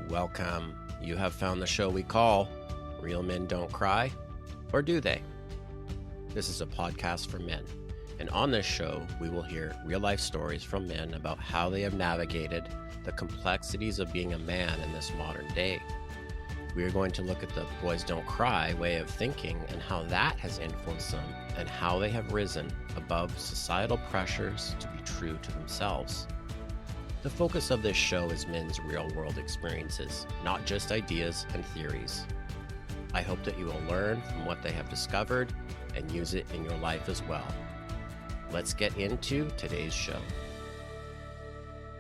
Welcome. You have found the show we call Real Men Don't Cry, or Do They? This is a podcast for men, and on this show, we will hear real-life stories from men about how they have navigated the complexities of being a man in this modern day. We are going to look at the boys don't cry way of thinking and how that has influenced them and how they have risen above societal pressures to be true to themselves. The focus of this show is men's real-world experiences, not just ideas and theories. I hope that you will learn from what they have discovered and use it in your life as well. Let's get into today's show.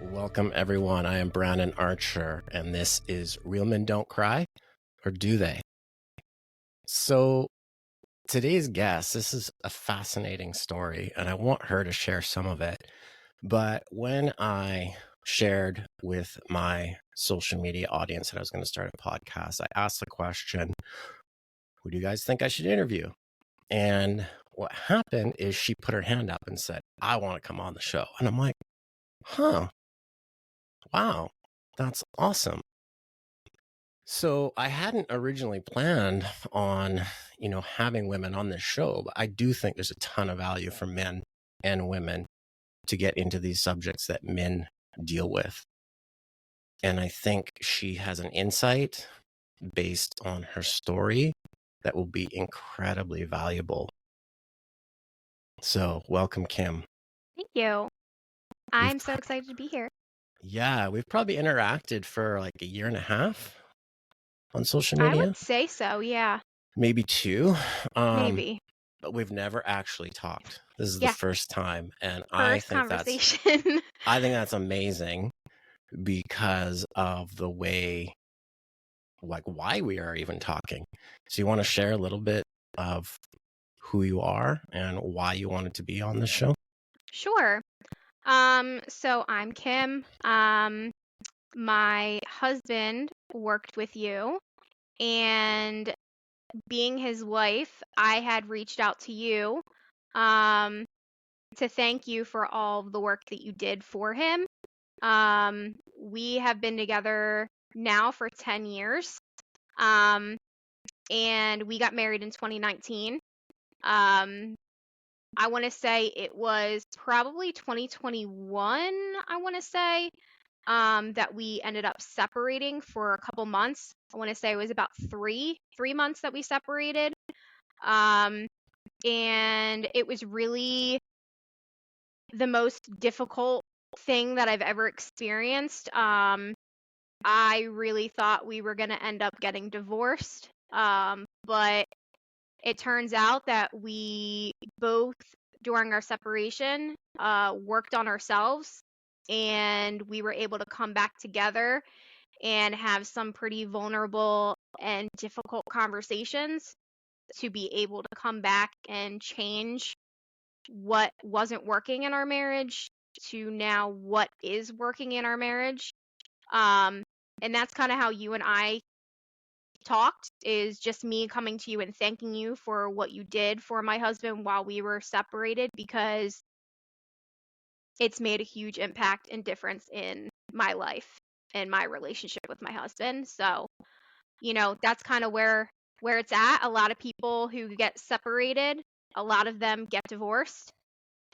Welcome, everyone. I am Brandon Archer, and this is Real Men Don't Cry, or Do They? So today's guest, this is a fascinating story, and I want her to share some of it. But when I shared with my social media audience that I was going to start a podcast, I asked the question, who do you guys think I should interview? And what happened is she put her hand up and said, I want to come on the show. And I'm like, wow, that's awesome. So I hadn't originally planned on, having women on this show, but I do think there's a ton of value for men and women to get into these subjects that men deal with. And I think she has an insight based on her story that will be incredibly valuable. So welcome, Kim. Thank you. I'm so excited to be here. Yeah, we've probably interacted for like a year and a half on social media. I would say so, yeah. Maybe two. Maybe. But we've never actually talked. This is the first time. And I think that's amazing because of the way, why we are even talking. So you want to share a little bit of who you are and why you wanted to be on this show? Sure. So I'm Kim. My husband worked with you, and being his wife, I had reached out to you to thank you for all the work that you did for him. We have been together now for 10 years, and we got married in 2019. I want to say it was probably 2021, I want to say, that we ended up separating for a couple months. I want to say it was about three months that we separated. And it was really the most difficult thing that I've ever experienced. I really thought we were going to end up getting divorced. But it turns out that we both, during our separation, worked on ourselves, and we were able to come back together and have some pretty vulnerable and difficult conversations to be able to come back and change what wasn't working in our marriage to now what is working in our marriage. And that's kind of how you and I talked, is just me coming to you and thanking you for what you did for my husband while we were separated, because it's made a huge impact and difference in my life and my relationship with my husband. So, that's kind of where it's at. A lot of people who get separated, a lot of them get divorced.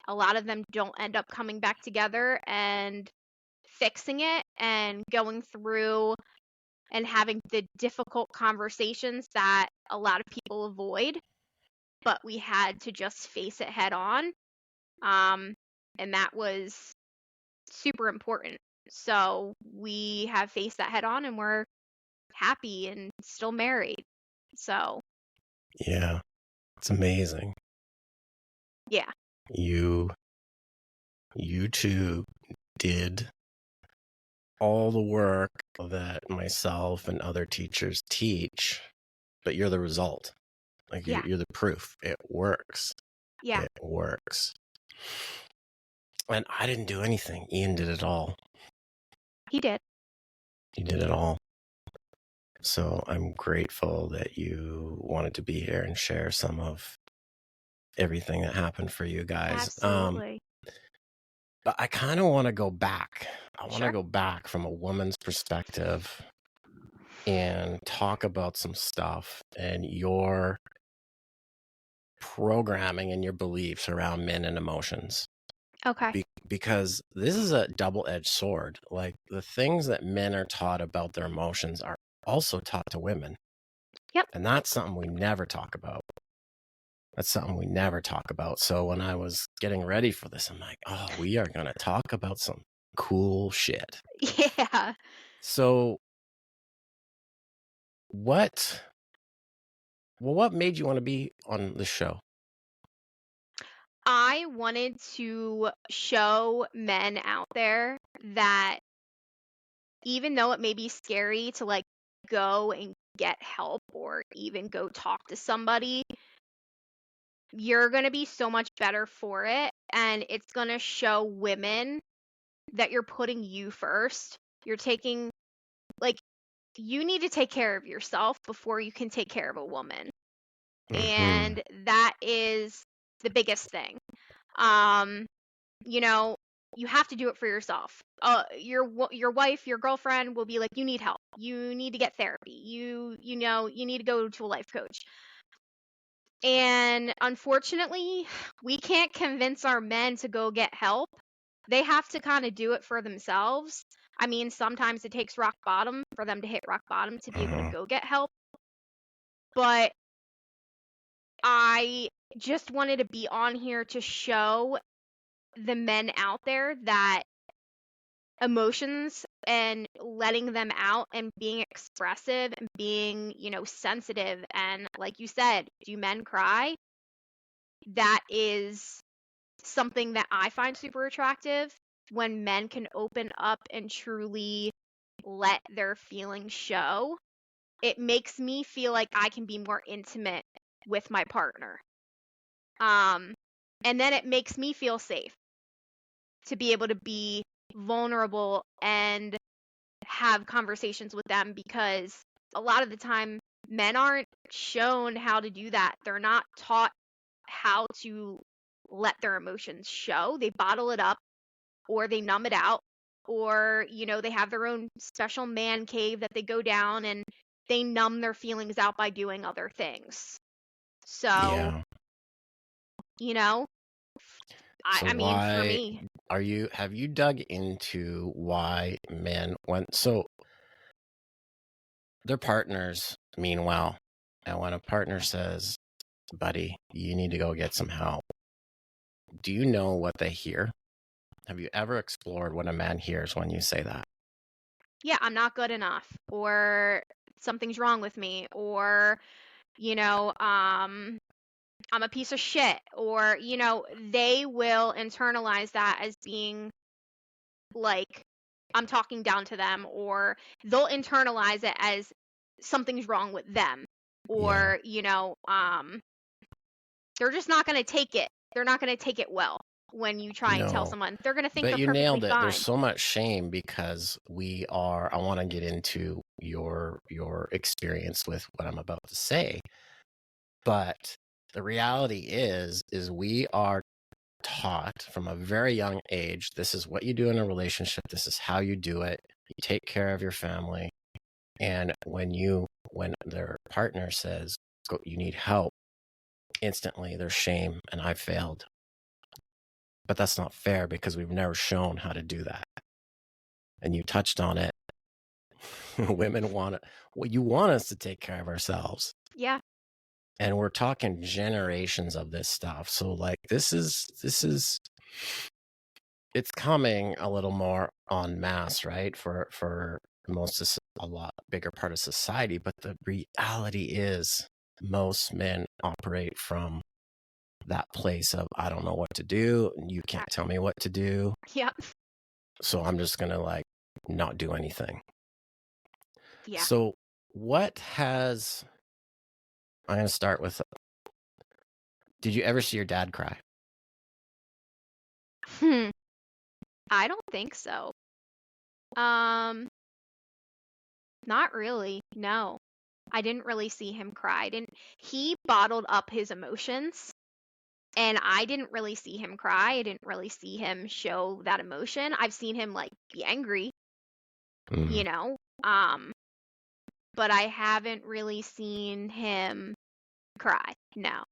A lot of them don't end up coming back together and fixing it and going through and having the difficult conversations that a lot of people avoid, but we had to just face it head on. And that was super important. So we have faced that head on, and we're happy and still married. So. Yeah, it's amazing. Yeah. You two did all the work that myself and other teachers teach, but you're the result. You're the proof. It works. Yeah. It works. And I didn't do anything. Ian did it all. He did. He did it all. So I'm grateful that you wanted to be here and share some of everything that happened for you guys. Absolutely. But I kind of want to go back. I want to go back from a woman's perspective and talk about some stuff and your programming and your beliefs around men and emotions. Okay. Because this is a double-edged sword. Like, the things that men are taught about their emotions are also taught to women. Yep. And that's something we never talk about. So when I was getting ready for this, I'm like, oh, we are going to talk about some cool shit. Yeah. So what made you want to be on the show? I wanted to show men out there that even though it may be scary to like go and get help or even go talk to somebody, you're going to be so much better for it. And it's going to show women that you're putting you first. You're taking, like, you need to take care of yourself before you can take care of a woman. Mm-hmm. And that is the biggest thing. Um, you know, you have to do it for yourself. Your wife, your girlfriend will be like, you need help. You need to get therapy. You need to go to a life coach. And unfortunately, we can't convince our men to go get help. They have to kind of do it for themselves. I mean, sometimes it takes rock bottom for them to hit rock bottom to be able to Mm-hmm. go get help. But I just wanted to be on here to show the men out there that emotions and letting them out and being expressive and being, sensitive. And like you said, do men cry? That is something that I find super attractive when men can open up and truly let their feelings show. It makes me feel like I can be more intimate with my partner. Um, and then it makes me feel safe to be able to be vulnerable and have conversations with them, because a lot of the time men aren't shown how to do that. They're not taught how to let their emotions show. They bottle it up or they numb it out, or they have their own special man cave that they go down and they numb their feelings out by doing other things. So, Yeah. you know, So I mean, for why me, have you dug into why men want so their partners mean well, and when a partner says, buddy, you need to go get some help, do you know what they hear? Have you ever explored what a man hears when you say that? yeah, I'm not good enough, or something's wrong with me, or, you know, um, I'm a piece of shit, or, they will internalize that as being like I'm talking down to them, or they'll internalize it as something's wrong with them, Yeah. or, they're just not going to take it. They're not going to take it well when you try and tell No. someone. They're going to think But they're you perfectly nailed it. There's fine. so much shame because I want to get into your experience with what I'm about to say. But the reality is we are taught from a very young age, this is what you do in a relationship, this is how you do it. You take care of your family. And when their partner says, go, you need help, instantly there's shame and I failed. But that's not fair because we've never shown how to do that. And you touched on it. Women want it. Well, you want us to take care of ourselves. Yeah. And we're talking generations of this stuff. So like this is it's coming a little more en masse, right? For a lot bigger part of society. But the reality is most men operate from that place of, I don't know what to do, and you can't tell me what to do. Yep. So I'm just going to like not do anything. Yeah. So I'm going to start with, did you ever see your dad cry? Hmm. I don't think so. Um, Not really. No. I didn't really see him cry. He bottled up his emotions, and I didn't really see him cry. I didn't really see him show that emotion. I've seen him like be angry, Mm. you know. Um but I haven't really seen him cry. No.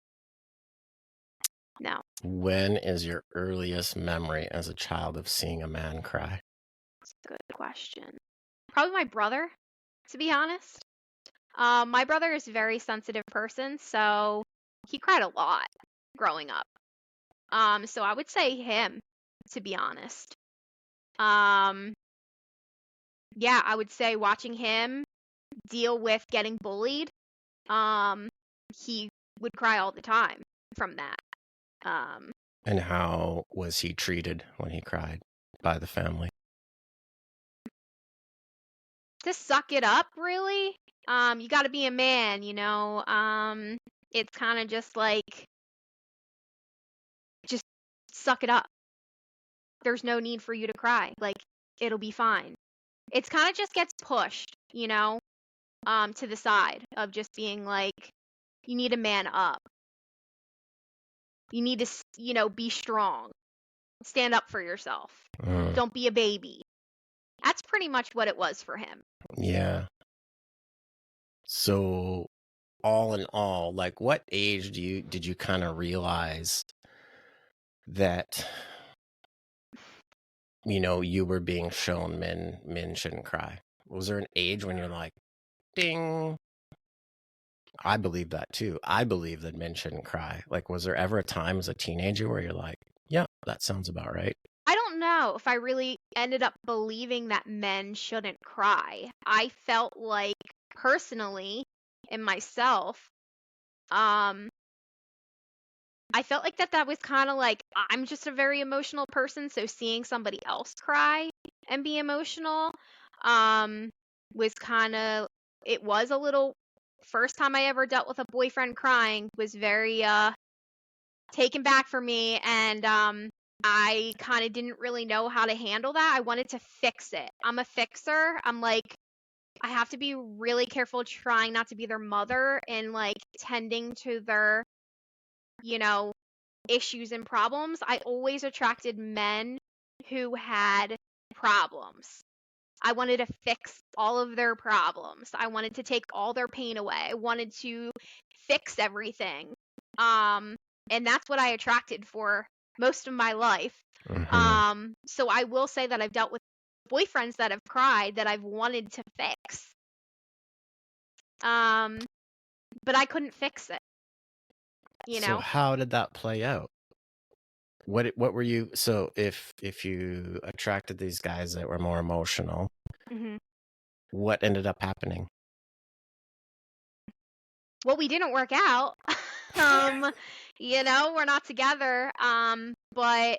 No. When is your earliest memory as a child of seeing a man cry? That's a good question. Probably my brother, to be honest. My brother is a very sensitive person, so he cried a lot growing up. So I would say him, to be honest. Um, yeah, I would say watching him deal with getting bullied. He would cry all the time from that. And how was he treated when he cried by the family? To suck it up, really. You got to be a man, you know. It's kind of just like, just suck it up. There's no need for you to cry. Like, it'll be fine. It's kind of just gets pushed, you know, to the side of just being like, you need to man up. You need to, you know, be strong. Stand up for yourself. Don't be a baby. That's pretty much what it was for him. Yeah. So, all in all, like, what age did you kind of realize that, you know, you were being shown men shouldn't cry? Was there an age when you're like, ding? I believe that too. I believe that men shouldn't cry. Like, was there ever a time as a teenager where you're like, yeah, that sounds about right? I don't know if I really ended up believing that men shouldn't cry. I felt like, personally, in myself, I felt like that was kind of like, I'm just a very emotional person, so seeing somebody else cry and be emotional, was kind of, it was a little, first time I ever dealt with a boyfriend crying was very, taken back for me, and, I kind of didn't really know how to handle that. I wanted to fix it. I'm a fixer. I'm like, I have to be really careful trying not to be their mother and like tending to their, you know, issues and problems. I always attracted men who had problems. I wanted to fix all of their problems. I wanted to take all their pain away. I wanted to fix everything. And that's what I attracted for most of my life. So I will say that I've dealt with boyfriends that have cried that I've wanted to fix. But I couldn't fix it. You know? So how did that play out? What were you, so if you attracted these guys that were more emotional, what ended up happening? Well, we didn't work out. You know, we're not together. But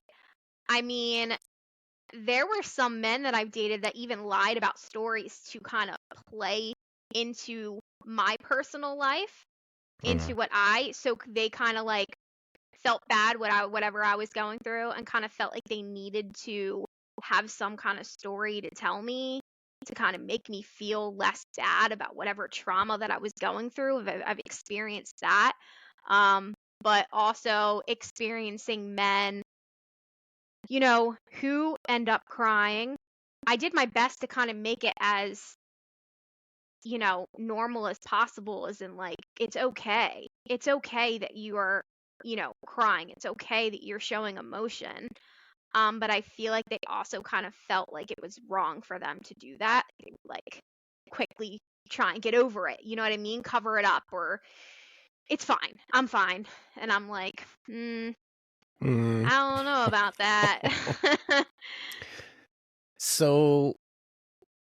I mean, there were some men that I've dated that even lied about stories to kind of play into my personal life, into what so they kind of like felt bad whatever I was going through, and kind of felt like they needed to have some kind of story to tell me to kind of make me feel less bad about whatever trauma that I was going through. I've experienced that. But also experiencing men, you know, who end up crying. I did my best to kind of make it as, you know, normal as possible, as in like, it's okay. It's okay that you are, you know, crying. It's okay that you're showing emotion. But I feel like they also kind of felt like it was wrong for them to do that. They would, like, quickly try and get over it. You know what I mean? Cover it up, or it's fine. I'm fine. And I'm like, I don't know about that. So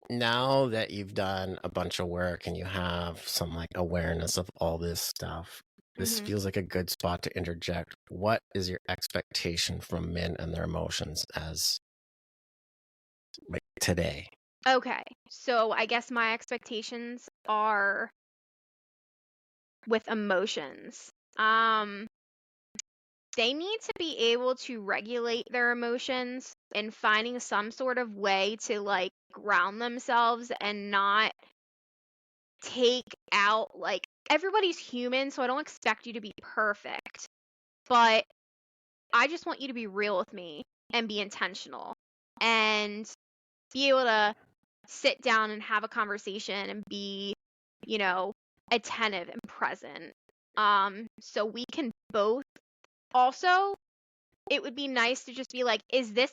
now that you've done a bunch of work and you have some like awareness of all this stuff, this feels like a good spot to interject. What is your expectation from men and their emotions as like today? Okay. So I guess my expectations are with emotions. They need to be able to regulate their emotions and finding some sort of way to like ground themselves and not take out, like, everybody's human, so I don't expect you to be perfect. But I just want you to be real with me and be intentional and be able to sit down and have a conversation and be attentive and present. So we can both also, it would be nice to just be like, is this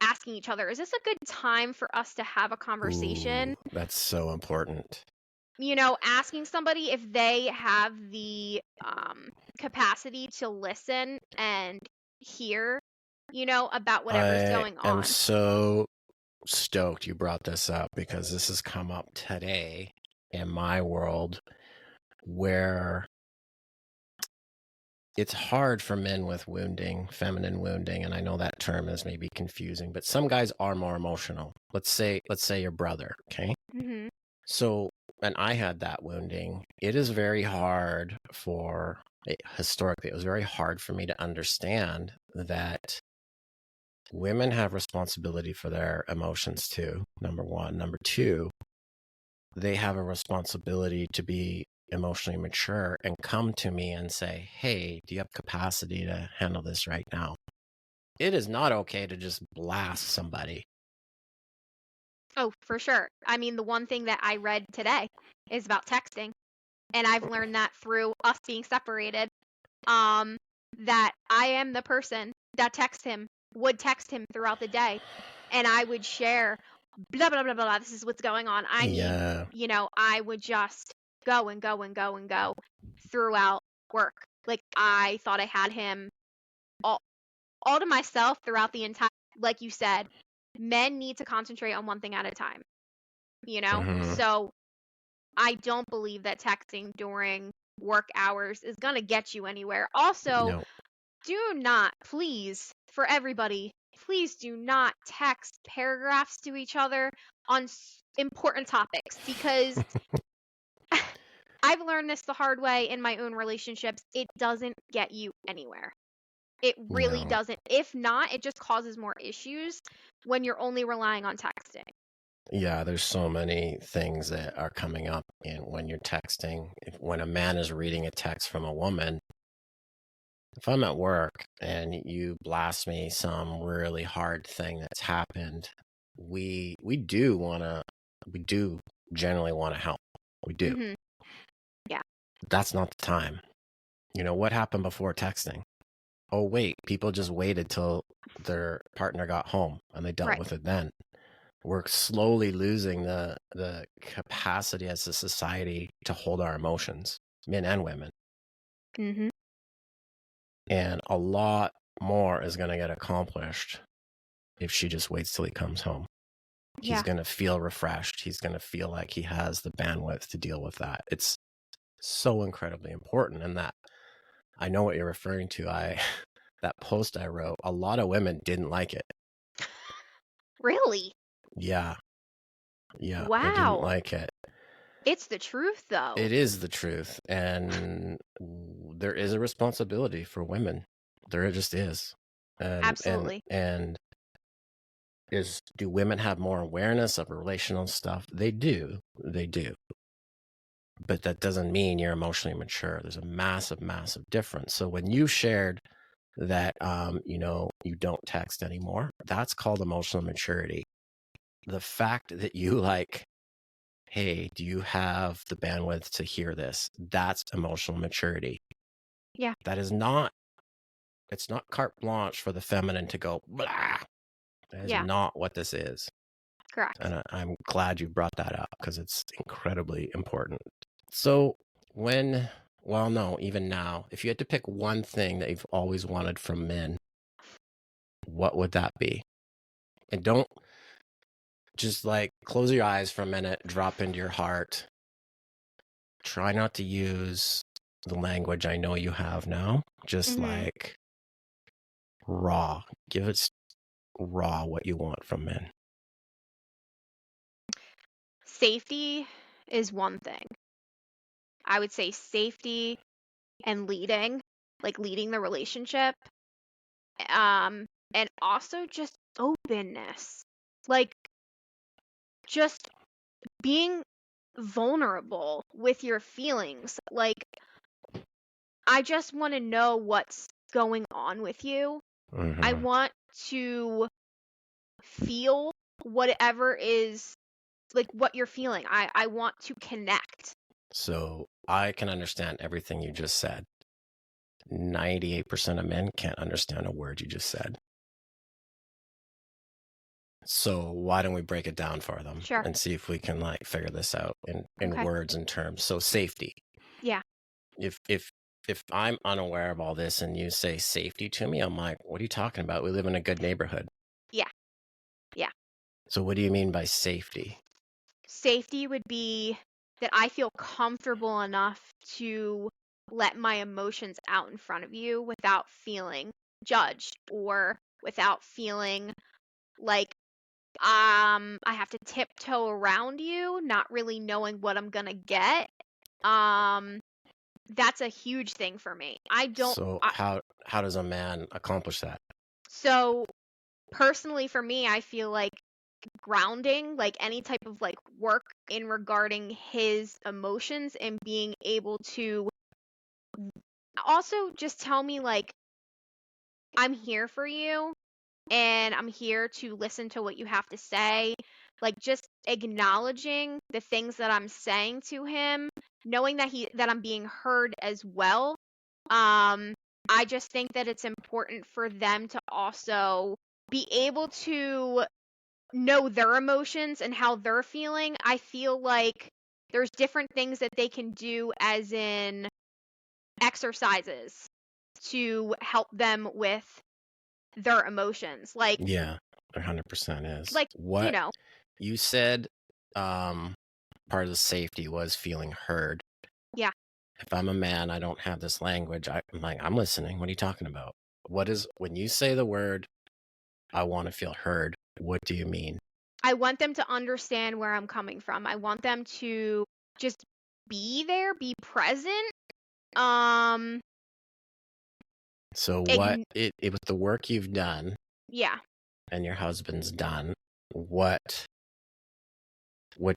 asking each other, is this a good time for us to have a conversation? Ooh, that's so important. Asking somebody if they have the capacity to listen and hear, about whatever's I going am on. so stoked you brought this up because this has come up today in my world where it's hard for men with wounding, feminine wounding, and I know that term is maybe confusing, but some guys are more emotional. Let's say your brother, okay? Mm-hmm. So, and I had that wounding. It is very hard historically, it was very hard for me to understand that women have responsibility for their emotions too, number one. Number two, they have a responsibility to be emotionally mature and come to me and say, hey, do you have capacity to handle this right now? It is not okay to just blast somebody. Oh, for sure. I mean, the one thing that I read today is about texting, and I've learned that through us being separated. That I am the person that would text him throughout the day, and I would share blah blah blah blah blah. This is what's going on. I need, Yeah. I would just go and go and go and go throughout work. Like I thought I had him all to myself throughout the entire. Like you said, men need to concentrate on one thing at a time. Mm-hmm. So I don't believe that texting during work hours is gonna get you anywhere. Also, No. do not, please, for everybody, please do not text paragraphs to each other on important topics, because I've learned this the hard way in my own relationships. It doesn't get you anywhere. It really No. doesn't. If not, it just causes more issues when you're only relying on texting. Yeah, there's so many things that are coming up when you're texting. When a man is reading a text from a woman, if I'm at work and you blast me some really hard thing that's happened, we do generally want to help. We do. Mm-hmm. Yeah. That's not the time. What happened before texting? Oh, wait, people just waited till their partner got home and they dealt Right. with it then. We're slowly losing the capacity as a society to hold our emotions, men and women. Mm-hmm. And a lot more is going to get accomplished if she just waits till he comes home. Yeah. He's going to feel refreshed. He's going to feel like he has the bandwidth to deal with that. It's so incredibly important. And that, I know what you're referring to. That post I wrote, a lot of women didn't like it. Really? Yeah. Yeah. Wow. They didn't like it. It's the truth, though. It is the truth. And there is a responsibility for women. There just is. Absolutely. And do women have more awareness of relational stuff? They do. They do. But that doesn't mean you're emotionally mature. There's a massive, massive difference. So when you shared that, you don't text anymore, that's called emotional maturity. The fact that you hey, do you have the bandwidth to hear this? That's emotional maturity. Yeah. That is it's not carte blanche for the feminine to go, blah. That is not what this is. Correct. And I'm glad you brought that up because it's incredibly important. So even now, if you had to pick one thing that you've always wanted from men, what would that be? And don't just close your eyes for a minute, drop into your heart. Try not to use the language I know you have now. Just raw. Give it raw what you want from men. Safety is one thing. I would say safety and leading the relationship. And also just openness. Just being vulnerable with your feelings. I just want to know what's going on with you. Mm-hmm. I want to feel whatever is like what you're feeling. I want to connect. So I can understand everything you just said. 98% of men can't understand a word you just said. So why don't we break it down for them Sure. and see if we can like figure this out in Okay. words and terms. So safety. Yeah. If I'm unaware of all this and you say safety to me, I'm like, what are you talking about? We live in a good neighborhood. Yeah. Yeah. So what do you mean by safety? Safety would be that I feel comfortable enough to let my emotions out in front of you without feeling judged or without feeling like I have to tiptoe around you, not really knowing what I'm gonna get. That's a huge thing for me. So how does a man accomplish that? So personally for me, I feel like grounding, like any type of like work in regarding his emotions and being able to also just tell me like I'm here for you and I'm here to listen to what you have to say. Like just acknowledging the things that I'm saying to him, knowing that I'm being heard as well. I just think that it's important for them to also be able to know their emotions and how they're feeling. I feel like there's different things that they can do as in exercises to help them with their emotions. Like Yeah, 100% is. like, you What know, you said, part of the safety was feeling heard. yeah. If I'm a man, I don't have this language. I'm like, I'm listening. What are you talking about? When you say the word, I want to feel heard, what do you mean? I want them to understand where I'm coming from. I want them to just be there, be present. So Ign- it with the work you've done yeah, and your husband's done, what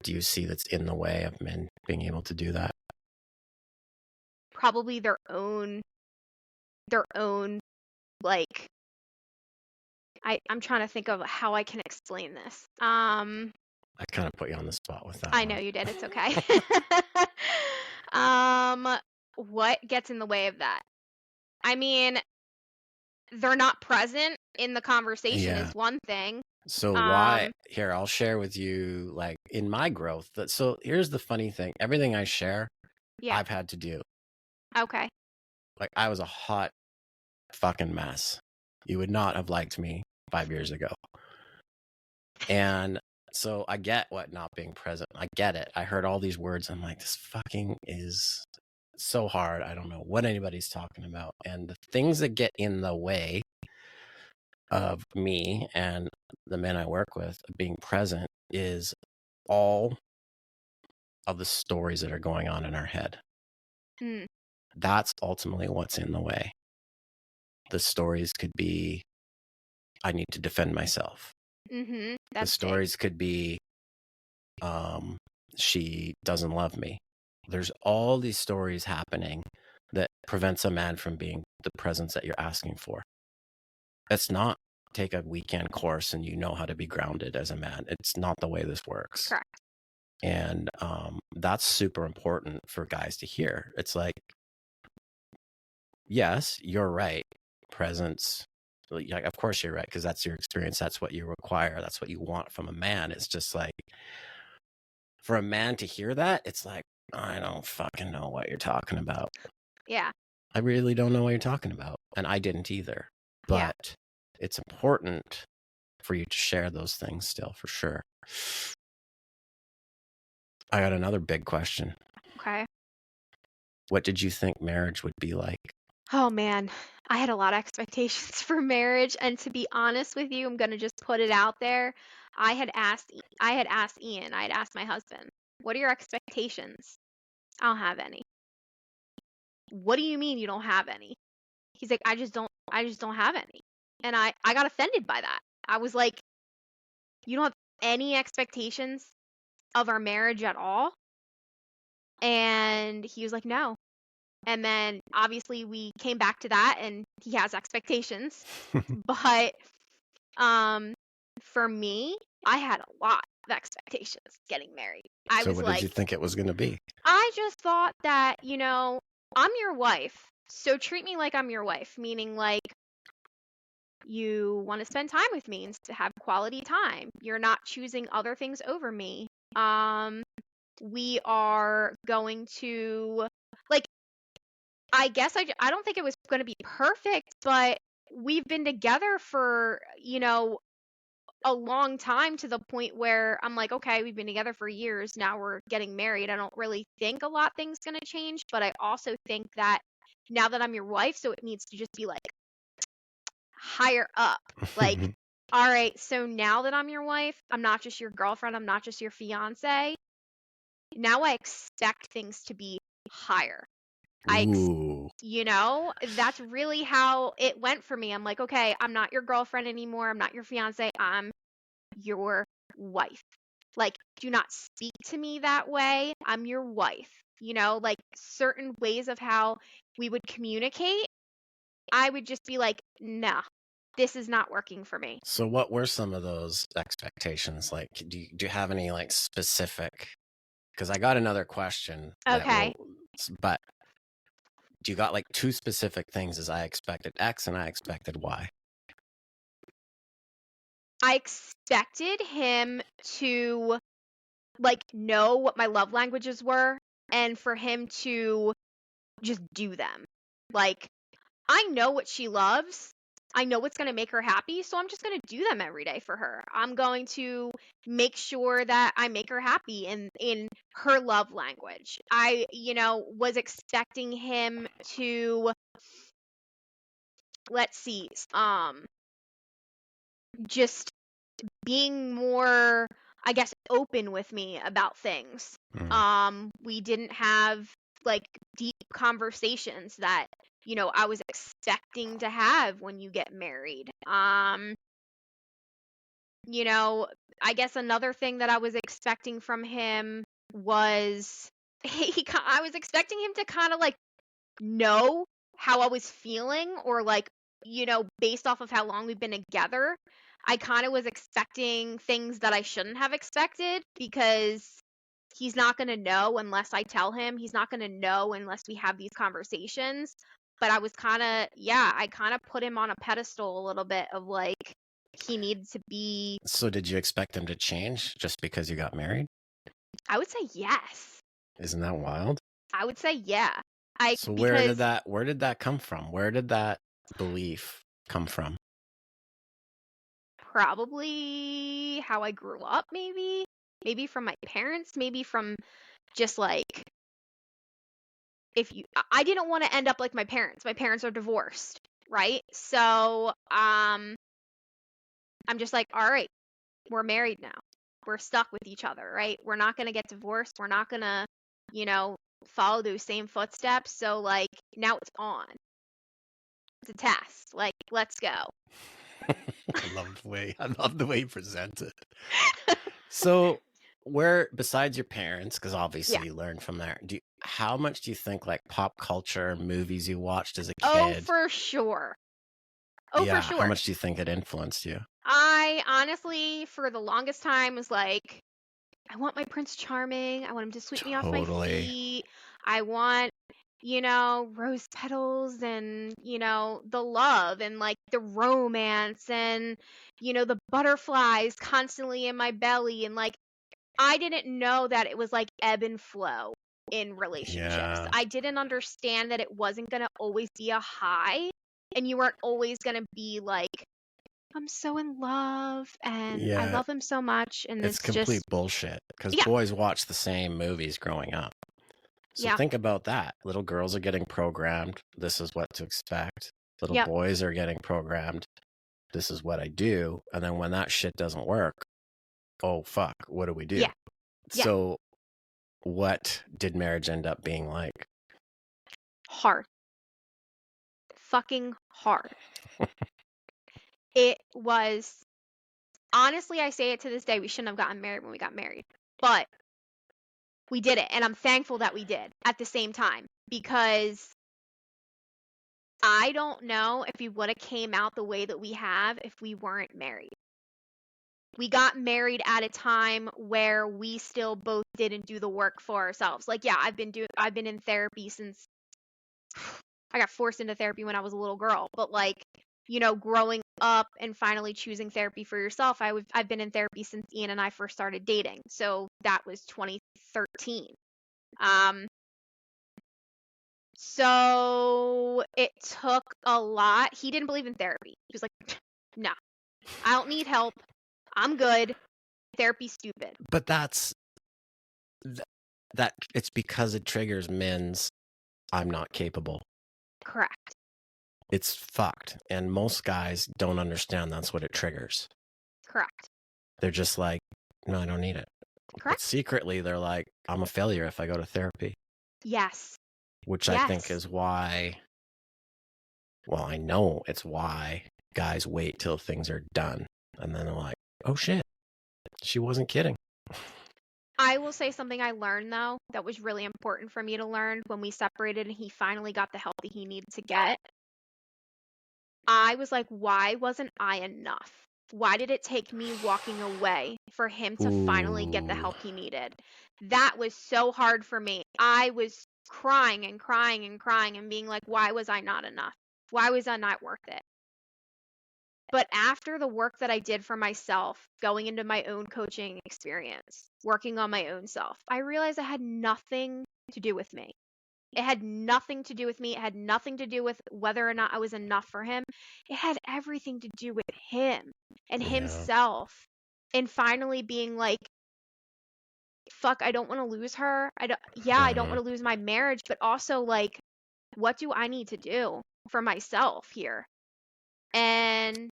do you see that's in the way of men being able to do that? probably their own like I'm trying to think of how I can explain this. I kind of put you on the spot with that I one. know you did. It's okay. What gets in the way of that? I mean, they're not present in the conversation Yeah. is one thing. So why here, I'll share with you like in my growth that so here's the funny thing. Everything I share, Yeah. I've had to do. Okay. Like I was a hot fucking mess. You would not have liked me 5 years ago. And so I get what not being present. I get it. I heard all these words. I'm like, this fucking is so hard. I don't know what anybody's talking about. And the things that get in the way of me and the men I work with being present is all of the stories that are going on in our head. Mm. That's ultimately what's in the way. The stories could be, I need to defend myself. Mm-hmm. The stories could be, she doesn't love me. There's all these stories happening that prevents a man from being the presence that you're asking for. It's not take a weekend course and you know how to be grounded as a man. It's not the way this works. Correct. And that's super important for guys to hear. It's like, yes, you're right. Presence. Yeah, of course you're right, because that's your experience. That's what you require. That's what you want from a man. It's just like, for a man to hear that, it's like, I don't fucking know what you're talking about. Yeah. I really don't know what you're talking about. And I didn't either. But it's important for you to share those things still, for sure. I got another big question. Okay. What did you think marriage would be like? Oh man, I had a lot of expectations for marriage, and to be honest with you, I'm gonna just put it out there. I had asked Ian, I had asked my husband, "What are your expectations?" "I don't have any." "What do you mean you don't have any?" He's like, I just don't have any." And I got offended by that. I was like, "You don't have any expectations of our marriage at all?" And he was like, "No." And then obviously we came back to that and he has expectations. But for me, I had a lot. of expectations getting married. I So was what did like, you think it was going to be? I just thought that, I'm your wife, so treat me like I'm your wife, meaning like you want to spend time with me and to have quality time. You're not choosing other things over me. We are going to, like, I guess I don't think it was going to be perfect, but we've been together for, a long time, to the point where I'm like, okay, we've been together for years. Now we're getting married. I don't really think a lot things going to change, but I also think that now that I'm your wife, so it needs to just be like higher up. Like, all right, so now that I'm your wife, I'm not just your girlfriend, I'm not just your fiance. Now I expect things to be higher. Ooh. That's really how it went for me. I'm like, okay, I'm not your girlfriend anymore. I'm not your fiance. I'm your wife. Like, do not speak to me that way. I'm your wife. Like certain ways of how we would communicate, I would just be like, nah, this is not working for me. So what were some of those expectations? Like, do you have any like specific? Because I got another question Okay. but do you got like two specific things? As I expected X and I expected Y. I expected him to like know what my love languages were and for him to just do them. Like, I know what she loves. I know what's going to make her happy, so I'm just going to do them every day for her. I'm going to make sure that I make her happy in her love language. I, was expecting him to, let's see, just being more, I guess, open with me about things. We didn't have like deep conversations that, I was expecting to have when you get married. I guess another thing that I was expecting from him was I was expecting him to kind of like know how I was feeling, or like, based off of how long we've been together. I kind of was expecting things that I shouldn't have expected, because he's not going to know unless I tell him. He's not going to know unless we have these conversations. But I was I kind of put him on a pedestal a little bit of like, he needs to be. So did you expect him to change just because you got married? I would say yes. Isn't that wild? I would say yeah. So Because where did that come from? Where did that belief come from? probably how I grew up, maybe from my parents, maybe from just like, I didn't want to end up like my parents. My parents are divorced, right? So I'm just like, all right, we're married now, we're stuck with each other, right? We're not going to get divorced, we're not going to, follow those same footsteps. So like, now it's on. It's a test. Like, let's go. I love the way you present it. So where, besides your parents, because obviously Yeah. you learned from there, how much do you think like pop culture, movies you watched as a Oh, kid? for sure. Oh, Yeah, for how sure. much do you think it influenced you? I honestly, for the longest time, was like, I want my Prince Charming. I want him to sweep me off my Totally. feet. I want, rose petals and, the love and like the romance and, the butterflies constantly in my belly. And like, I didn't know that it was like ebb and flow in relationships. Yeah. I didn't understand that it wasn't going to always be a high, and you weren't always going to be like, I'm so in love and I Yeah, love him so much. And it's it's complete just, bullshit because yeah, boys watch the same movies growing up. So yeah, think about that. Little girls are getting programmed. This is what to expect. Little yep, boys are getting programmed. This is what I do. And then when that shit doesn't work, oh, fuck, what do we do? yeah, yeah. So what did marriage end up being like? Hard. Fucking hard. It was, honestly, I say it to this day, we shouldn't have gotten married when we got married. But we did it. And I'm thankful that we did at the same time, because I don't know if we would have came out the way that we have if we weren't married. we got married at a time where we still both didn't do the work for ourselves. Like, yeah, I've been in therapy since I got forced into therapy when I was a little girl, but like, growing up and finally choosing therapy for yourself, I've been in therapy since Ian and I first started dating. So that was 2013. Um, so it took a lot. He didn't believe in therapy. He was like, "No, I don't need help. I'm good. Therapy's stupid." But that it's because it triggers men's I'm not capable. Correct. It's fucked. And most guys don't understand that's what it triggers. Correct. They're just like, no, I don't need it. But Correct. secretly, they're like, I'm a failure if I go to therapy. Yes. Which I think is why, well, I know it's why guys wait till things are done. And then they're like, oh shit, she wasn't kidding. I will say something I learned, though, that was really important for me to learn when we separated and he finally got the help that he needed to get. I was like, why wasn't I enough? Why did it take me walking away for him to finally get the help he needed? That was so hard for me. I was crying and crying and crying and being like, why was I not enough? Why was I not worth it? But after the work that I did for myself, going into my own coaching experience, working on my own self, I realized it had nothing to do with me. It had nothing to do with me. It had nothing to do with whether or not I was enough for him. It had everything to do with him and himself. And finally being like, fuck, I don't want to lose her. I don't want to lose my marriage, but also like, what do I need to do for myself here? And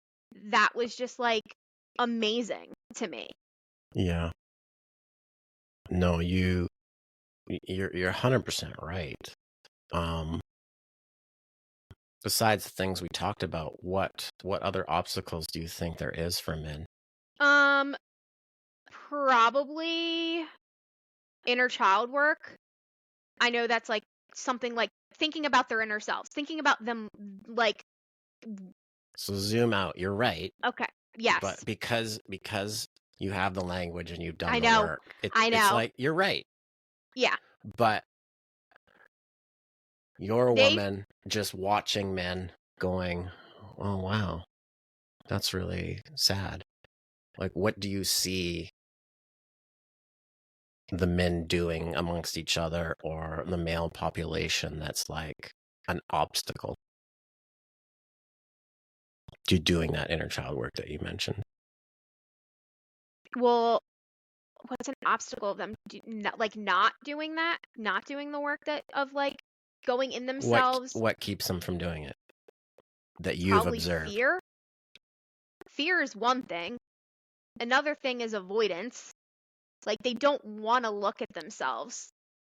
that was just like amazing to me. Yeah. No, you're 100% right. Besides the things we talked about, what other obstacles do you think there is for men? Probably inner child work. I know that's like something like thinking about their inner selves, thinking about them like. So zoom out. You're right. Okay. Yes. But because you have the language and you've done I the know. work, I know. It's like you're right. Yeah. But you're a woman just watching men going, oh wow, that's really sad. Like, what do you see the men doing amongst each other or the male population that's like an obstacle to doing that inner child work that you mentioned? Well, what's an obstacle of them not doing that, not doing the work that of like going in themselves? What keeps them from doing it that you've Probably observed? fear. Fear is one thing. Another thing is avoidance. Like they don't want to look at themselves.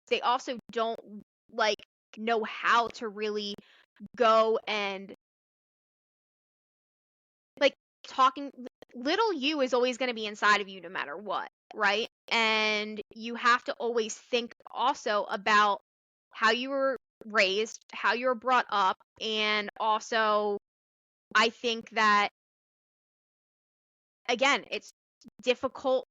They also don't like know how to really go and like talking. Little you is always going to be inside of you no matter what, right? And you have to always think also about how you were raised, how you were brought up, and also I think that again, it's difficult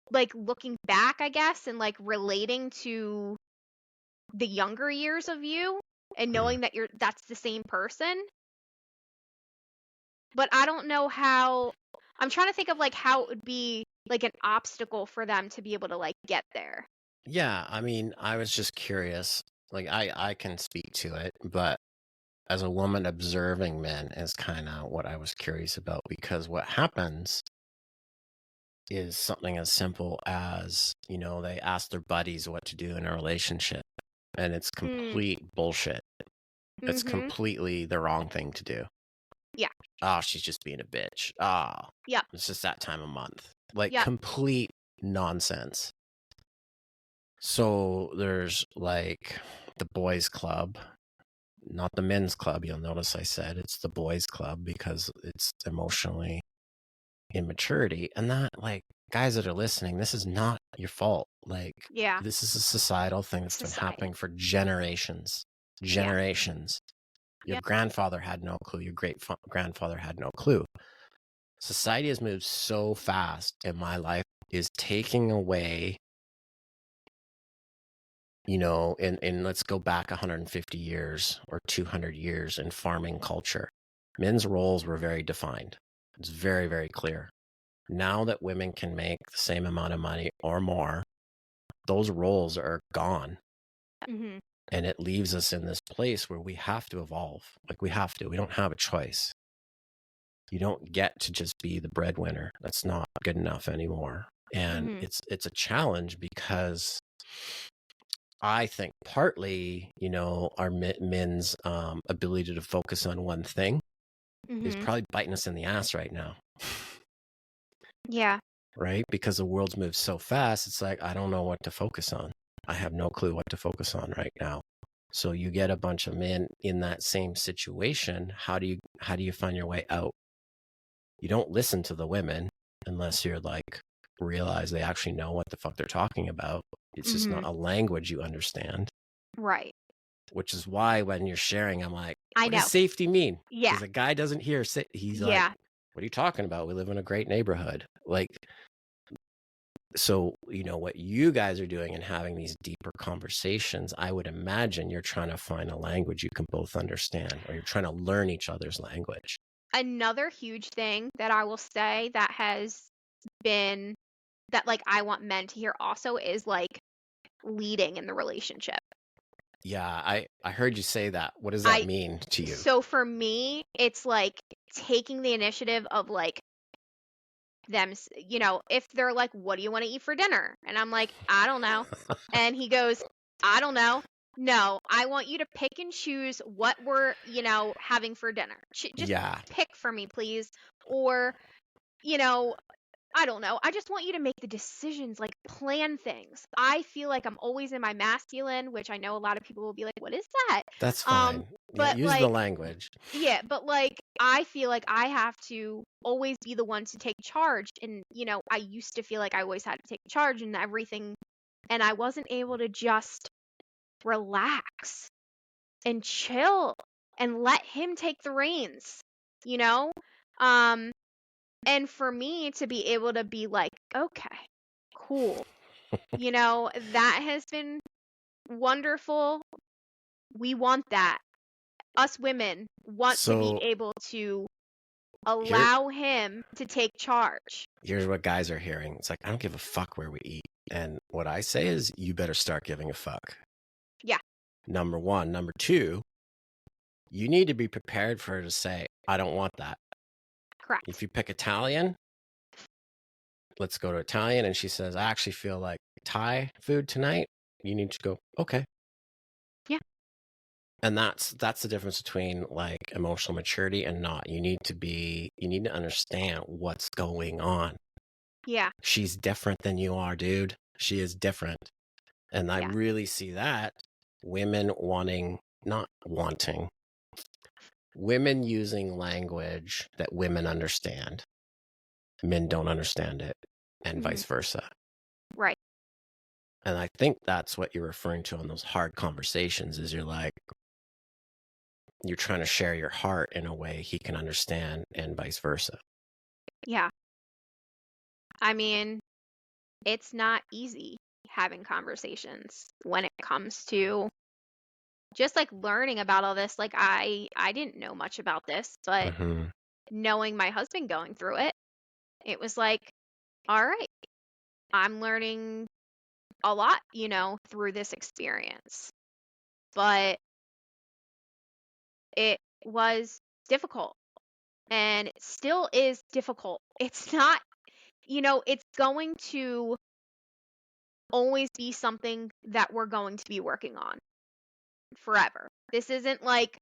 like looking back, I guess, and like relating to the younger years of you and knowing that that's the same person. But I don't know how. I'm trying to think of like how it would be like an obstacle for them to be able to like get there. Yeah, I mean, I was just curious. Like I can speak to it, but as a woman observing men is kind of what I was curious about, because what happens is something as simple as, they ask their buddies what to do in a relationship, and it's complete bullshit. It's completely the wrong thing to do. Yeah. Oh, she's just being a bitch. Oh, yeah. It's just that time of month. Like complete nonsense. So there's like the boys club, not the men's club. You'll notice I said it's the boys club because it's emotionally immaturity. And that, like, guys that are listening, this is not your fault. Like, this is a societal thing that's been happening for generations. Your grandfather had no clue. Your great grandfather had no clue. Society has moved so fast in my life is taking away, and let's go back 150 years or 200 years in farming culture. Men's roles were very defined. It's very, very clear. Now that women can make the same amount of money or more, those roles are gone. Mm-hmm. And it leaves us in this place where we have to evolve. Like we have to. We don't have a choice. You don't get to just be the breadwinner. That's not good enough anymore. And Mm-hmm. it's a challenge because I think partly, our men's ability to focus on one thing is Mm-hmm. probably biting us in the ass right now. Yeah. Right? Because the world's moved so fast, it's like, I don't know what to focus on. I have no clue what to focus on right now. So you get a bunch of men in that same situation. How do you find your way out? You don't listen to the women unless you're like realize they actually know what the fuck they're talking about. It's just Mm-hmm. not a language you understand. Right. Which is why when you're sharing, I'm like, I what does know. safety mean? Yeah. Because a guy doesn't hear, he's like, Yeah. what are you talking about? We live in a great neighborhood. Like, so, what you guys are doing and having these deeper conversations, I would imagine you're trying to find a language you can both understand, or you're trying to learn each other's language. Another huge thing that I will say that has been that like I want men to hear also is like leading in the relationship. Yeah, I heard you say that. What does that I mean to you? So for me, it's like taking the initiative of like them, if they're like, "What do you want to eat for dinner?" And I'm like, "I don't know." And he goes, "I don't know." No, I want you to pick and choose what we're, having for dinner. Just Yeah, pick for me, please. Or, you know, I don't know. I just want you to make the decisions, like plan things. I feel like I'm always in my masculine, which I know a lot of people will be like, "What is that?" that's Um, fine. Yeah, but use the like, language. yeah, but like I feel like I have to always be the one to take charge. And, I used to feel like I always had to take charge and everything, and I wasn't able to just relax and chill and let him take the reins, you know? Um, and for me to be able to be like, okay, cool, that has been wonderful. We want that. Us women want to be So able to here allow him to take charge. here's what guys are hearing. It's like, I don't give a fuck where we eat. And what I say is, you better start giving a fuck. Yeah, Number one. Number two, you need to be prepared for her to say, I don't want that. If correct. you pick Italian, let's go to Italian. And she says, I actually feel like Thai food tonight. You need to go, okay. Yeah, And that's the difference between like emotional maturity and not. You need to understand what's going on. yeah, She's different than you are, dude. She is different. And I yeah. really see that women not wanting, women using language that women understand. Men don't understand it, and Hmm. vice versa. Right. And I think that's what you're referring to on those hard conversations is you're trying to share your heart in a way he can understand and vice versa. Yeah. I mean, it's not easy having conversations when it comes to just like learning about all this. Like I didn't know much about this, but Mm-hmm. knowing my husband going through it, it was like, all right, I'm learning a lot, through this experience. But it was difficult and it still is difficult. It's not, it's going to always be something that we're going to be working on forever. This isn't like,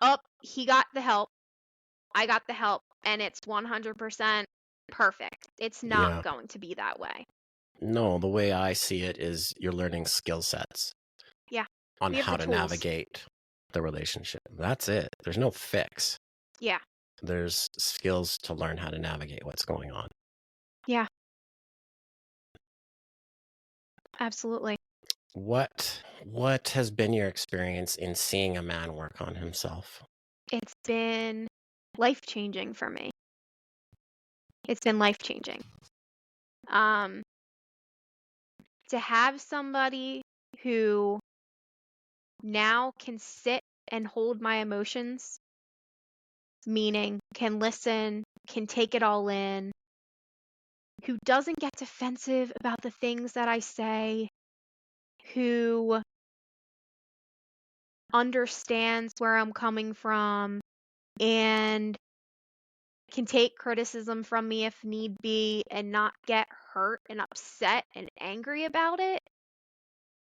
oh, he got the help, I got the help, and it's 100% perfect. It's not Yeah. going to be that way. No, the way I see it is you're learning skill sets Yeah. on We have how the to tools. navigate the relationship. That's it. There's no fix. Yeah. There's skills to learn how to navigate what's going on. Yeah. Absolutely. What has been your experience in seeing a man work on himself? It's been life changing for me. It's been life-changing. To have somebody who now can sit and hold my emotions, meaning can listen, can take it all in, who doesn't get defensive about the things that I say, who understands where I'm coming from and can take criticism from me if need be and not get hurt and upset and angry about it,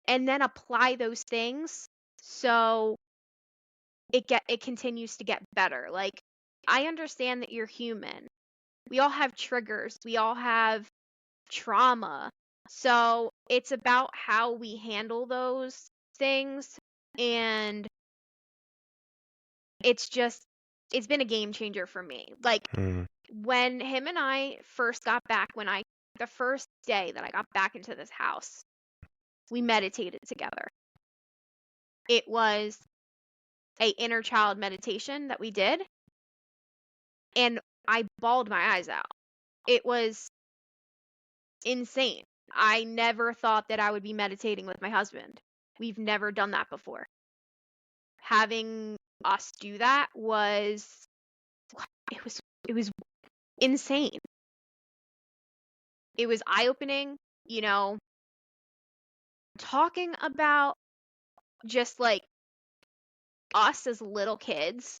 and then apply those things so it continues to get better. Like, I understand that you're human. We all have triggers. We all have trauma. So it's about how we handle those things. And it's been a game changer for me. Like, when him and I first got back, the first day that I got back into this house, we meditated together. It was a inner child meditation that we did, and I bawled my eyes out. It was insane. I never thought that I would be meditating with my husband. We've never done that before. Having us do that was insane. It was eye-opening, talking about just like us as little kids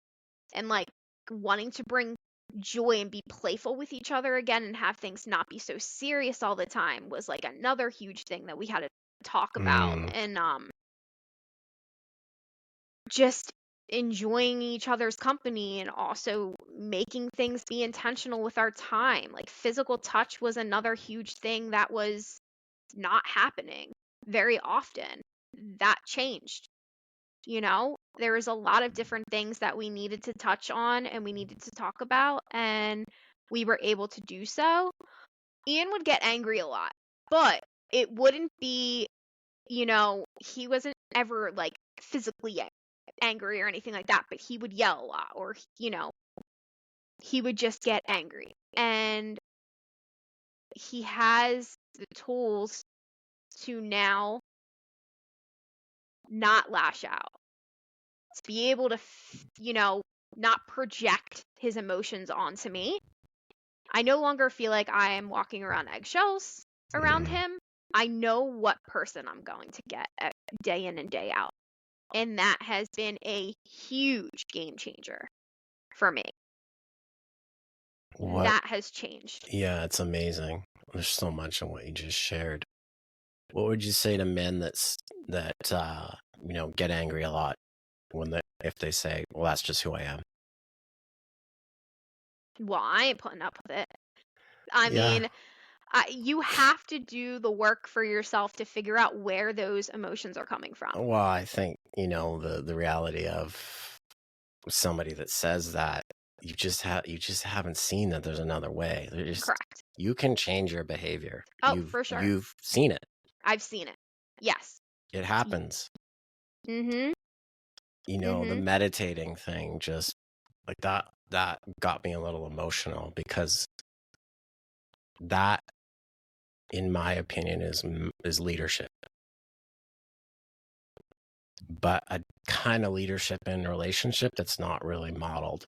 and like wanting to bring joy and be playful with each other again and have things not be so serious all the time was like another huge thing that we had to talk about. And just enjoying each other's company and also making things be intentional with our time. Like, physical touch was another huge thing that was not happening very often. That changed. There was a lot of different things that we needed to touch on and we needed to talk about, and we were able to do so. Ian would get angry a lot, but it wouldn't be, he wasn't ever like physically angry or anything like that, but he would yell a lot, or, he would just get angry. And he has the tools to now not lash out, to be able to, not project his emotions onto me. I no longer feel like I am walking around eggshells around him. I know what person I'm going to get day in and day out. And that has been a huge game changer for me. That has changed. Yeah, it's amazing. There's so much in what you just shared. What would you say to men that get angry a lot if they say, "Well, that's just who I am"? Well, I ain't putting up with it. I mean, you have to do the work for yourself to figure out where those emotions are coming from. Well, I think, the reality of somebody that says that, you just haven't seen that there's another way. Correct. You can change your behavior. Oh, for sure. You've seen it. I've seen it. Yes. It happens. Mm-hmm. The meditating thing, just like that got me a little emotional, because that, in my opinion, is leadership. But a kind of leadership in a relationship that's not really modeled,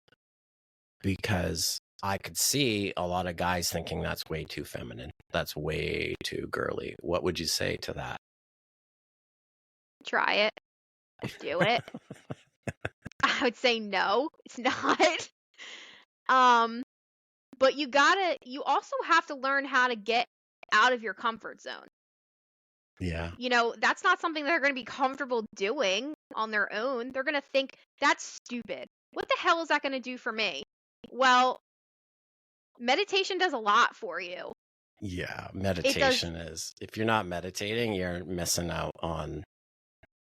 because I could see a lot of guys thinking that's way too feminine. That's way too girly. What would you say to that? Try it. Do it. I would say no, it's not. But you also have to learn how to get out of your comfort zone. Yeah. That's not something they're going to be comfortable doing on their own. They're going to think, that's stupid. What the hell is that going to do for me? Well, meditation does a lot for you. Yeah, meditation is, if you're not meditating, you're missing out on,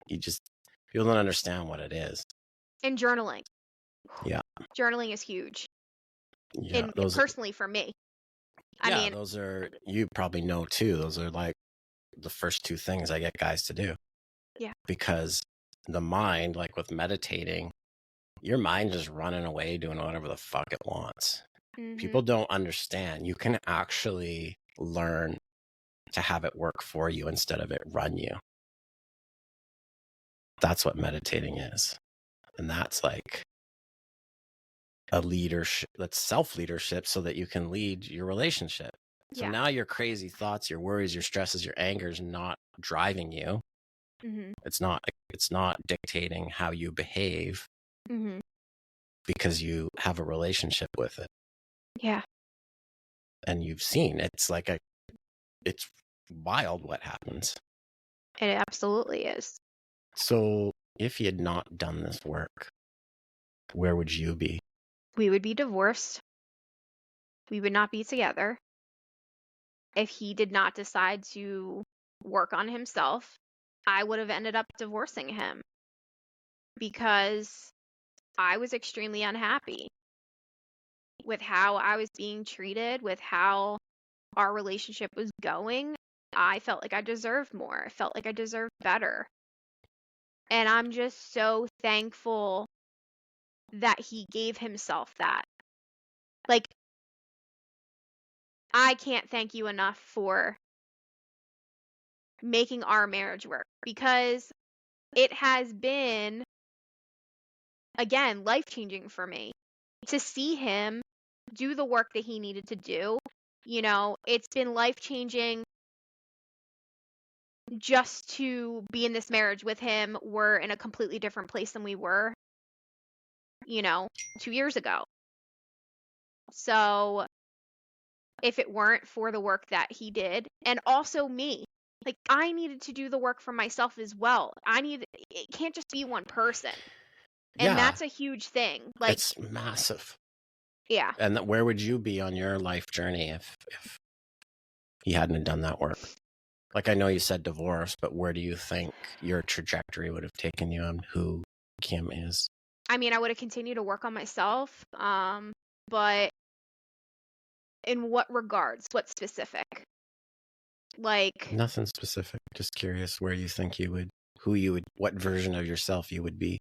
people don't understand what it is. And journaling. Yeah. Journaling is huge. Yeah, and personally for me. I mean, those are, you probably know too, those are like the first two things I get guys to do. Yeah. Because the mind, like with meditating, your mind is running away doing whatever the fuck it wants. People don't understand. You can actually learn to have it work for you instead of it run you. That's what meditating is. And that's like a leadership, that's self-leadership, so that you can lead your relationship. So Yeah. now your crazy thoughts, your worries, your stresses, your anger is not driving you. Mhm. It's not dictating how you behave, Mhm. because you have a relationship with it. Yeah. And you've seen, it's wild what happens. It absolutely is. So if you had not done this work, where would you be? We would be divorced. We would not be together. If he did not decide to work on himself, I would have ended up divorcing him because I was extremely unhappy with how I was being treated, with how our relationship was going. I felt like I deserved more. I felt like I deserved better. And I'm just so thankful that he gave himself that. Like, I can't thank you enough for making our marriage work, because it has been, again, life-changing for me to see him do the work that he needed to do. You know, it's been life-changing just to be in this marriage with him. We're in a completely different place than we were, 2 years ago. So if it weren't for the work that he did, and also me, like, I needed to do the work for myself as well. It can't just be one person. And Yeah, that's a huge thing. Like, it's massive. yeah. And where would you be on your life journey if he hadn't done that work? Like, I know you said divorce, but where do you think your trajectory would have taken you on who Kim is? I mean, I would have continued to work on myself, but in what regards? What specific? Like, Nothing specific. Just curious where you think what version of yourself you would be.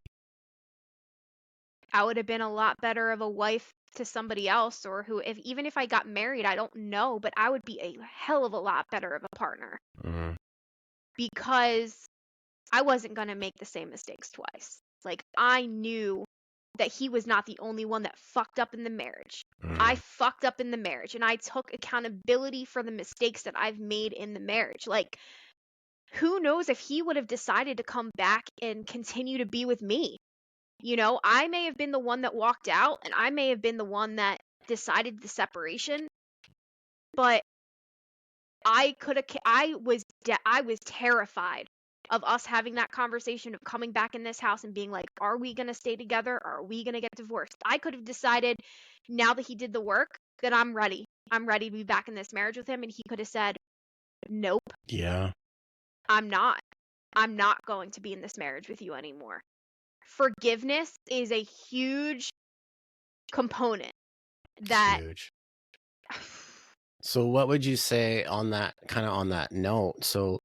I would have been a lot better of a wife to somebody else, or even if I got married, I don't know, but I would be a hell of a lot better of a partner, because I wasn't going to make the same mistakes twice. Like, I knew that he was not the only one that fucked up in the marriage. I fucked up in the marriage, and I took accountability for the mistakes that I've made in the marriage. Like, who knows if he would have decided to come back and continue to be with me. I may have been the one that walked out, and I may have been the one that decided the separation, but I was terrified of us having that conversation, of coming back in this house and being like, are we going to stay together, or are we going to get divorced? I could have decided, now that he did the work, that I'm ready. I'm ready to be back in this marriage with him, and he could have said, nope. Yeah. I'm not. I'm not going to be in this marriage with you anymore. Forgiveness is a huge component that Huge. So what would you say on that note? So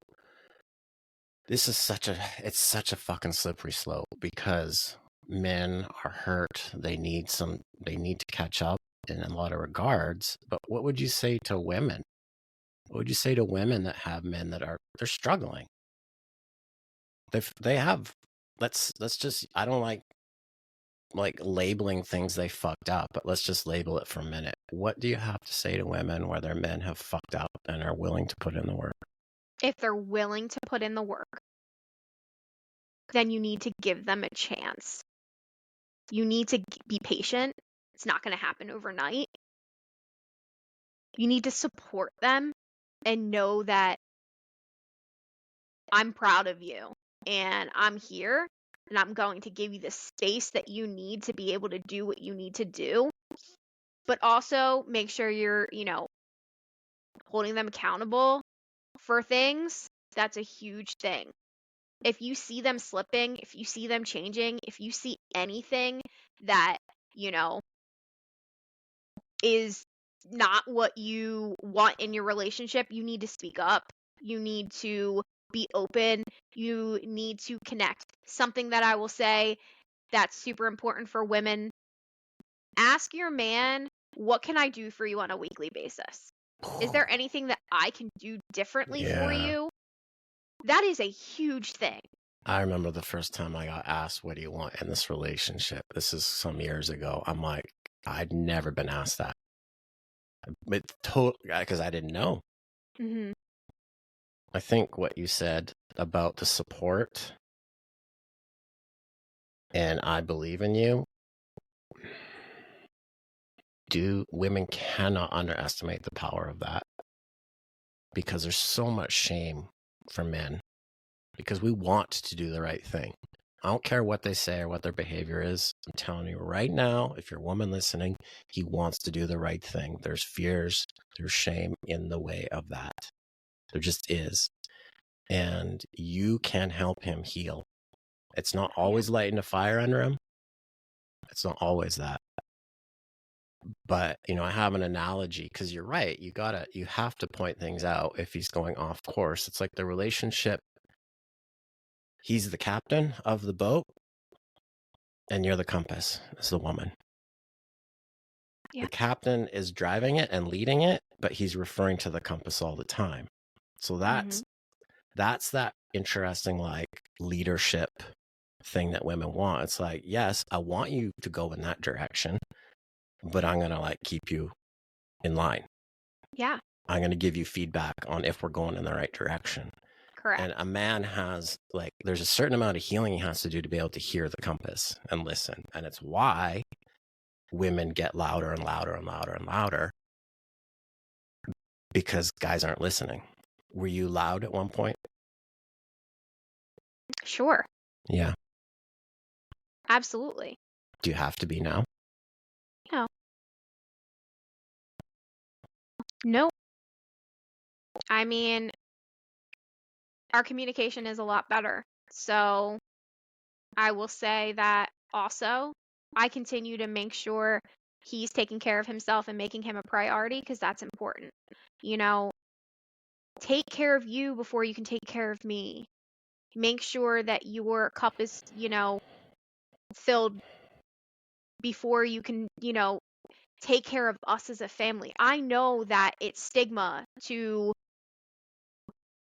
this is it's such a fucking slippery slope, because men are hurt. They need to catch up in a lot of regards. But what would you say to women? What would you say to women that have men they're struggling? They have, let's just, I don't like labeling things they fucked up, but let's just label it for a minute. What do you have to say to women where their men have fucked up and are willing to put in the work? if they're willing to put in the work, then you need to give them a chance. You need to be patient. It's not going to happen overnight. You need to support them and know that I'm proud of you, and I'm here, and I'm going to give you the space that you need to be able to do what you need to do. But also make sure you're, holding them accountable for things. That's a huge thing. If you see them slipping, if you see them changing, if you see anything that, is not what you want in your relationship, you need to speak up. You need to be open. You need to connect. Something that I will say that's super important for women: ask your man What can I do for you on a weekly basis? Is there anything that I can do differently for Yeah. you? That is a huge thing. I remember the first time I got asked, what do you want in this relationship? This is some years ago. I'm like, I'd never been asked that. But because I didn't know. Mm-hmm. I think what you said about the support and I believe in you, women cannot underestimate the power of that, because there's so much shame for men because we want to do the right thing. I don't care what they say or what their behavior is. I'm telling you right now, if you're a woman listening, he wants to do the right thing. There's fears, there's shame in the way of that. There just is. And you can help him heal. It's not always lighting a fire under him. It's not always that. But, I have an analogy, because you're right. You have to point things out if he's going off course. It's like the relationship. He's the captain of the boat and you're the compass as the woman. Yeah. The captain is driving it and leading it, but he's referring to the compass all the time. So that's that interesting, like, leadership thing that women want. It's like, yes, I want you to go in that direction, but I'm going to like keep you in line. Yeah. I'm going to give you feedback on if we're going in the right direction. Correct. And a man has, like, there's a certain amount of healing he has to do to be able to hear the compass and listen. And it's why women get louder and louder and louder and louder, because guys aren't listening. Were you loud at one point? Sure. Yeah. Absolutely. Do you have to be now? No. No. I mean, our communication is a lot better. So I will say that also I continue to make sure he's taking care of himself and making him a priority, because that's important. Take care of you before you can take care of me. Make sure that your cup is, filled before you can, take care of us as a family. I know that it's stigma to,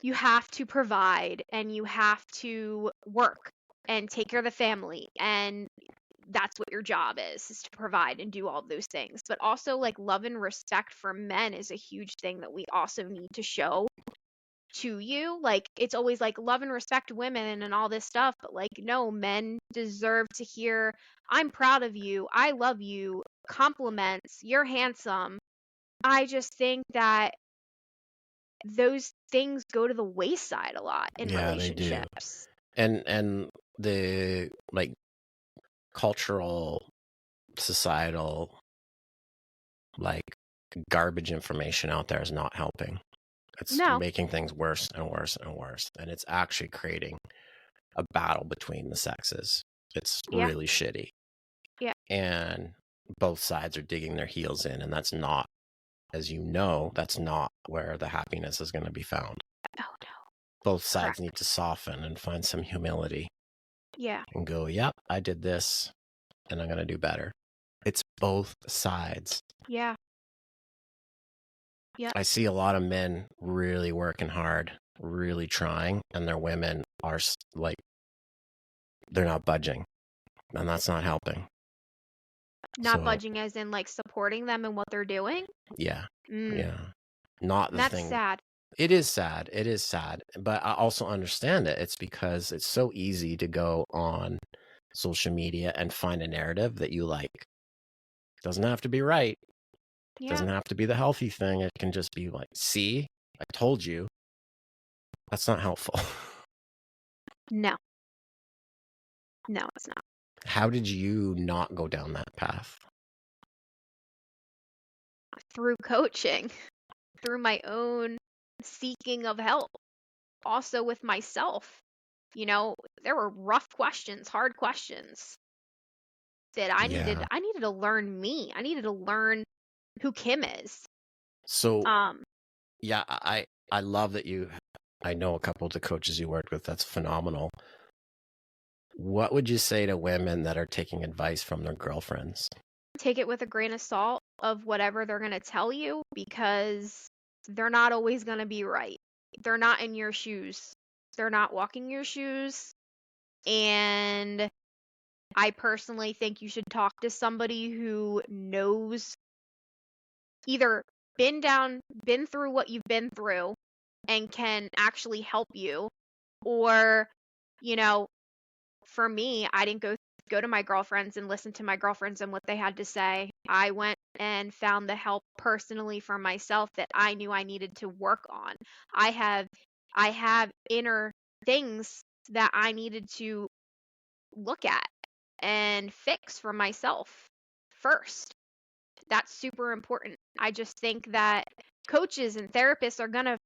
you have to provide and you have to work and take care of the family, and that's what your job is to provide and do all of those things. But also, like, love and respect for men is a huge thing that we also need to show to you. Like, it's always like love and respect women and all this stuff, but like, no, men deserve to hear, I'm proud of you, I love you, compliments, you're handsome. I just think that those things go to the wayside a lot in relationships. They do. And the, like, cultural, societal, like, garbage information out there is not helping. It's making things worse and worse and worse. And it's actually creating a battle between the sexes. It's really shitty. Yeah. And both sides are digging their heels in. And that's not, as you know, that's not where the happiness is going to be found. Oh, no. Both sides need to soften and find some humility. Yeah. And go, yep, I did this and I'm going to do better. It's both sides. Yeah. Yeah. I see a lot of men really working hard, really trying, and their women are like, they're not budging, and that's not helping. Not budging as in like supporting them in what they're doing? Yeah. Yeah. Not the thing. That's sad. It is sad. It is sad. But I also understand it. It's because it's so easy to go on social media and find a narrative that you like. It doesn't have to be right. It doesn't have to be the healthy thing. It can just be like, see, I told you. That's not helpful. No. No, it's not. How did you not go down that path? Through coaching, through my own seeking of help, also with myself. There were rough questions, hard questions that I needed to learn me. I needed to learn who Kim is. So, yeah, I love that I know a couple of the coaches you worked with. That's phenomenal. What would you say to women that are taking advice from their girlfriends? Take it with a grain of salt. of whatever they're going to tell you because they're not always going to be right. They're not in your shoes. They're not walking your shoes. And I personally think you should talk to somebody who knows, either been through what you've been through and can actually help you, or, you know, for me, I didn't go to my girlfriends and listen to my girlfriends and what they had to say. I went and found the help personally for myself that I knew I needed to work on. I have inner things that I needed to look at and fix for myself first. That's super important. I just think that coaches and therapists are going to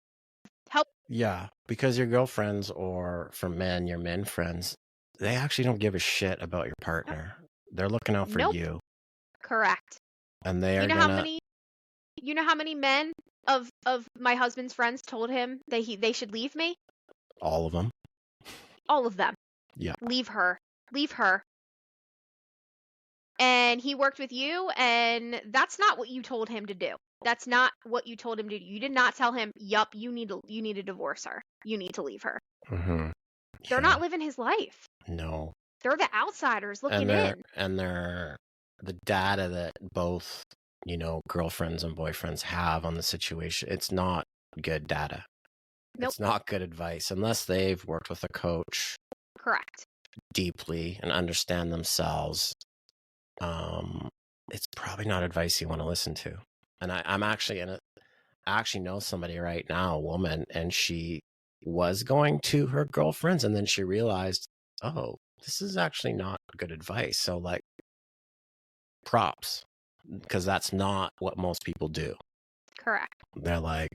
help. Yeah, because your girlfriends, or for men, your men friends, they actually don't give a shit about your partner. They're looking out for Nope. you. Correct. And they are You know gonna how many men of my husband's friends told him they should leave me? all of them. All of them. Yeah. Leave her. Leave her. And he worked with you, and that's not what you told him to do. That's not what you told him to do. You did not tell him, "Yup, you need to divorce her. You need to leave her." Mm-hmm. They're not living his life. No. They're the outsiders looking in. And they're the data that both, girlfriends and boyfriends have on the situation. It's not good data. Nope. It's not good advice unless they've worked with a coach. Correct. Deeply and understand themselves. It's probably not advice you want to listen to. And I actually know somebody right now, a woman, and she was going to her girlfriends, and then she realized, oh, this is actually not good advice. So, like, props, because that's not what most people do. Correct. They're like,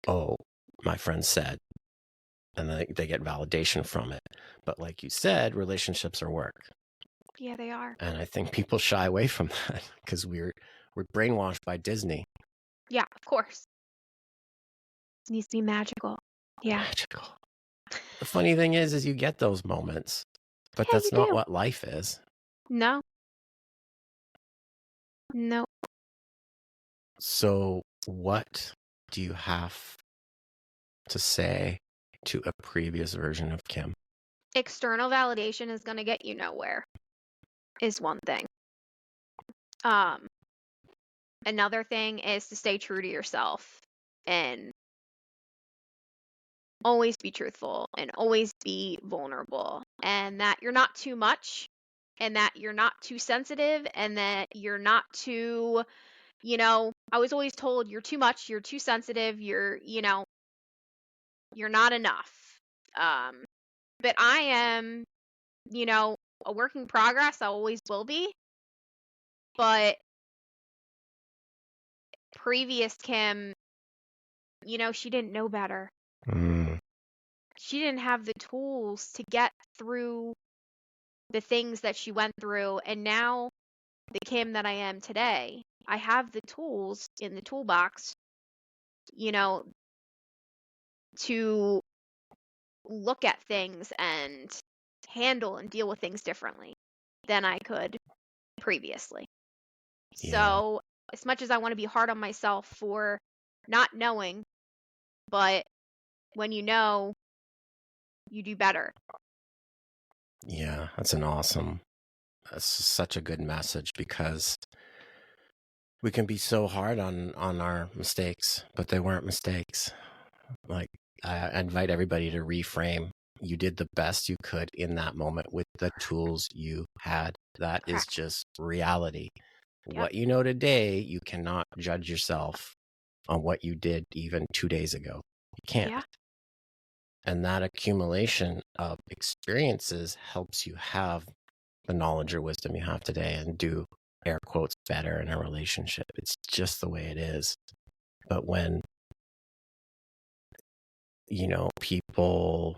oh, my friend said, and then they get validation from it. But like you said, relationships are work. Yeah, they are. And I think people shy away from that because we're brainwashed by Disney. Yeah, of course. It needs to be magical. Yeah. Magical. The funny thing is you get those moments, but Yeah, that's you not do. what life is. No. No. So what do you have to say to a previous version of Kim? External validation is going to get you nowhere, is one thing. Another thing is to stay true to yourself and always be truthful and always be vulnerable, and that you're not too much, and that you're not too sensitive, and that you're not too, I was always told you're too much, you're too sensitive, you're not enough. But I am, a work in progress. I always will be. But previous Kim, she didn't know better. She didn't have the tools to get through the things that she went through. And now, the Kim that I am today, I have the tools in the toolbox, to look at things and handle and deal with things differently than I could previously. Yeah. So, as much as I want to be hard on myself for not knowing, but when you know, you do better. Yeah, that's such a good message, because we can be so hard on our mistakes, but they weren't mistakes. Like, I invite everybody to reframe. You did the best you could in that moment with the tools you had. That is just reality. Yep. What you know today, you cannot judge yourself on what you did even 2 days ago. You can't. Yeah. And that accumulation of experiences helps you have the knowledge or wisdom you have today and do, air quotes, better in a relationship. It's just the way it is. But when, people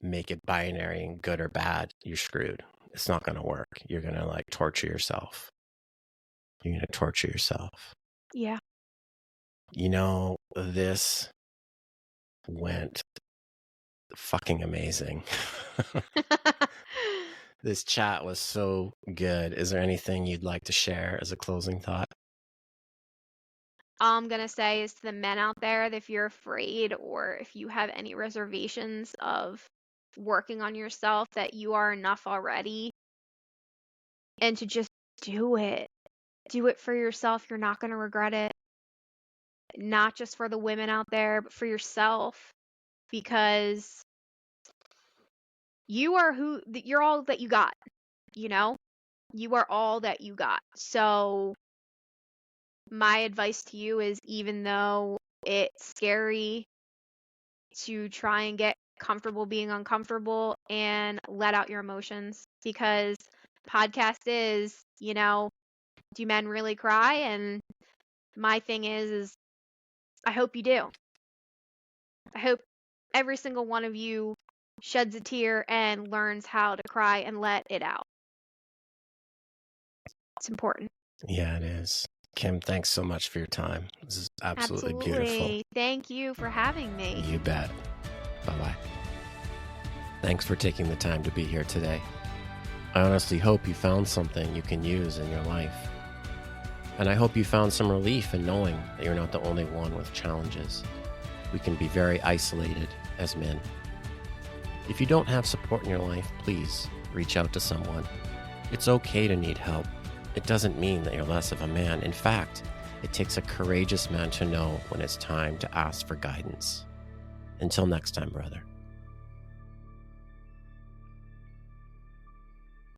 make it binary and good or bad, you're screwed. It's not going to work. You're going to torture yourself. You're going to torture yourself. Yeah. This went fucking amazing. This chat was so good. Is there anything you'd like to share as a closing thought? all I'm going to say is to the men out there that if you're afraid or if you have any reservations of working on yourself, that you are enough already, and to just do it. Do it for yourself. You're not going to regret it. Not just for the women out there, but for yourself, because you're all that you got, you know? You are all that you got. So my advice to you is, even though it's scary to try and get comfortable being uncomfortable and let out your emotions, because podcast is, do men really cry? And my thing is I hope you do. I hope every single one of you sheds a tear and learns how to cry and let it out. It's important. Yeah, it is. Kim, thanks so much for your time. This is absolutely beautiful. Thank you for having me. You bet. Bye-bye. Thanks for taking the time to be here today. I honestly hope you found something you can use in your life. And I hope you found some relief in knowing that you're not the only one with challenges. We can be very isolated as men. If you don't have support in your life, please reach out to someone. It's okay to need help. It doesn't mean that you're less of a man. In fact, it takes a courageous man to know when it's time to ask for guidance. Until next time, brother.